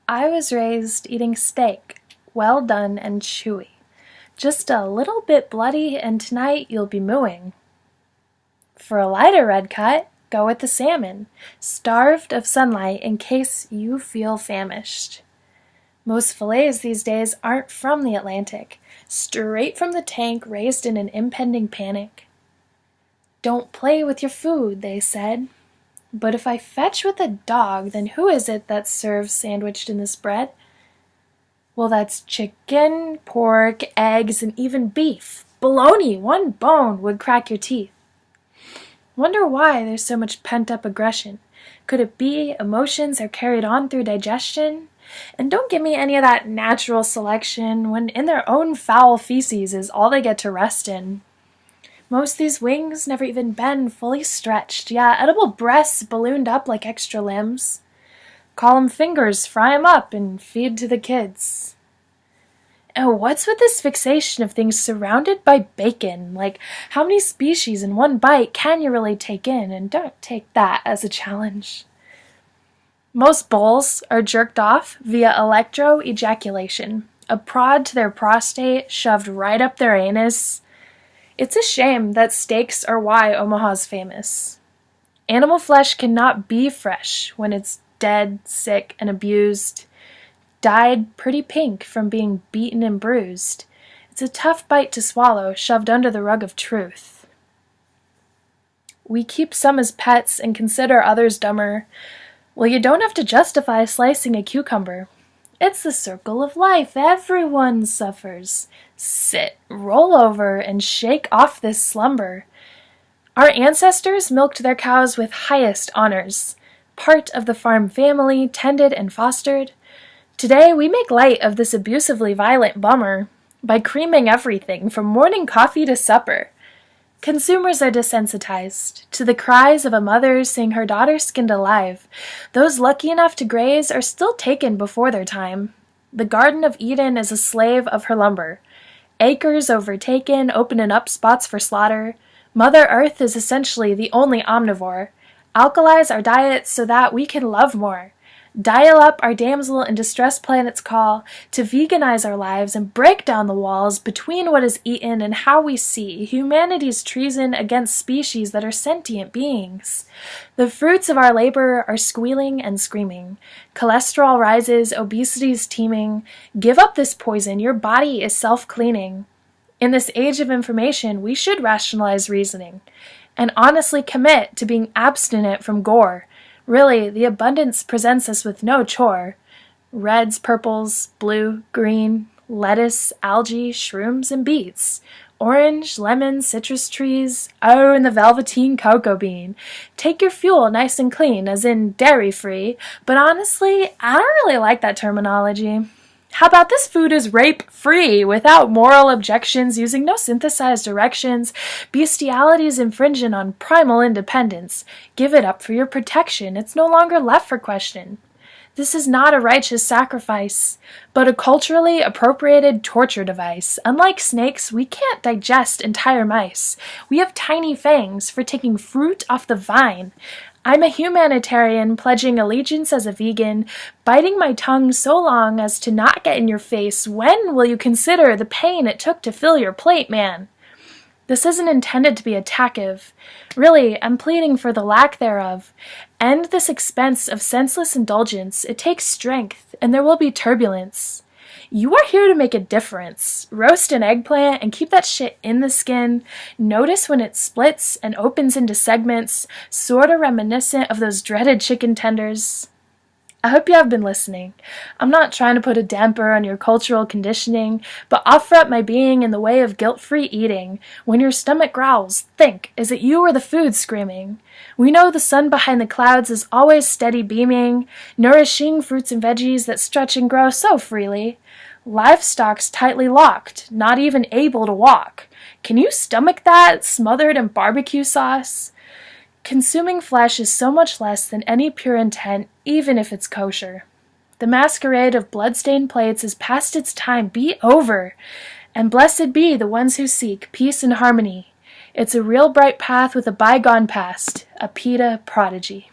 I was raised eating steak, well done and chewy. Just a little bit bloody, and tonight you'll be mooing. For a lighter red cut, go with the salmon, starved of sunlight in case you feel famished. Most fillets these days aren't from the Atlantic, straight from the tank raised in an impending panic. Don't play with your food, they said. But if I fetch with a dog, then who is it that serves sandwiched in this bread? Well, that's chicken, pork, eggs, and even beef. Bologna, one bone would crack your teeth. Wonder why there's so much pent-up aggression. Could it be emotions are carried on through digestion? And don't give me any of that natural selection when in their own foul feces is all they get to rest in. Most these wings never even been fully stretched. Yeah, edible breasts ballooned up like extra limbs. Call 'em fingers, fry 'em up, and feed to the kids. And what's with this fixation of things surrounded by bacon? Like, how many species in one bite can you really take in? And don't take that as a challenge. Most bulls are jerked off via electroejaculation, a prod to their prostate shoved right up their anus. It's a shame that steaks are why Omaha's famous. Animal flesh cannot be fresh when it's dead, sick, and abused, dyed pretty pink from being beaten and bruised. It's a tough bite to swallow, shoved under the rug of truth. We keep some as pets and consider others dumber. Well, you don't have to justify slicing a cucumber. It's the circle of life. Everyone suffers. Sit, roll over, and shake off this slumber. Our ancestors milked their cows with highest honors, part of the farm family, tended and fostered. Today, we make light of this abusively violent bummer by creaming everything from morning coffee to supper. Consumers are desensitized to the cries of a mother seeing her daughter skinned alive. Those lucky enough to graze are still taken before their time. The Garden of Eden is a slave of her lumber. Acres overtaken, opening up spots for slaughter. Mother Earth is essentially the only omnivore. Alkalize our diets so that we can love more. Dial up our damsel in distress planet's call to veganize our lives and break down the walls between what is eaten and how we see humanity's treason against species that are sentient beings. The fruits of our labor are squealing and screaming. Cholesterol rises, obesity's teeming. Give up this poison, your body is self-cleaning. In this age of information, we should rationalize reasoning and honestly commit to being abstinent from gore. Really, the abundance presents us with no chore. Reds, purples, blue, green, lettuce, algae, shrooms, and beets. Orange, lemon, citrus trees. Oh, and the velveteen cocoa bean. Take your fuel nice and clean, as in dairy-free. But honestly, I don't really like that terminology. How about this food is rape-free, without moral objections, using no synthesized directions? Bestiality is infringing on primal independence. Give it up for your protection. It's no longer left for question. This is not a righteous sacrifice, but a culturally appropriated torture device. Unlike snakes, we can't digest entire mice. We have tiny fangs for taking fruit off the vine. I'm a humanitarian, pledging allegiance as a vegan, biting my tongue so long as to not get in your face. When will you consider the pain it took to fill your plate, man? This isn't intended to be attackive. Really, I'm pleading for the lack thereof. End this expense of senseless indulgence. It takes strength, and there will be turbulence. You are here to make a difference. Roast an eggplant and keep that shit in the skin. Notice when it splits and opens into segments, sorta reminiscent of those dreaded chicken tenders. I hope you have been listening. I'm not trying to put a damper on your cultural conditioning, but offer up my being in the way of guilt-free eating. When your stomach growls, think, is it you or the food screaming? We know the sun behind the clouds is always steady beaming, nourishing fruits and veggies that stretch and grow so freely. Livestock's tightly locked, not even able to walk. Can you stomach that, smothered in barbecue sauce? Consuming flesh is so much less than any pure intent, even if it's kosher. The masquerade of blood-stained plates is past its time. Be over. And blessed be the ones who seek peace and harmony. It's a real bright path with a bygone past, a PETA prodigy.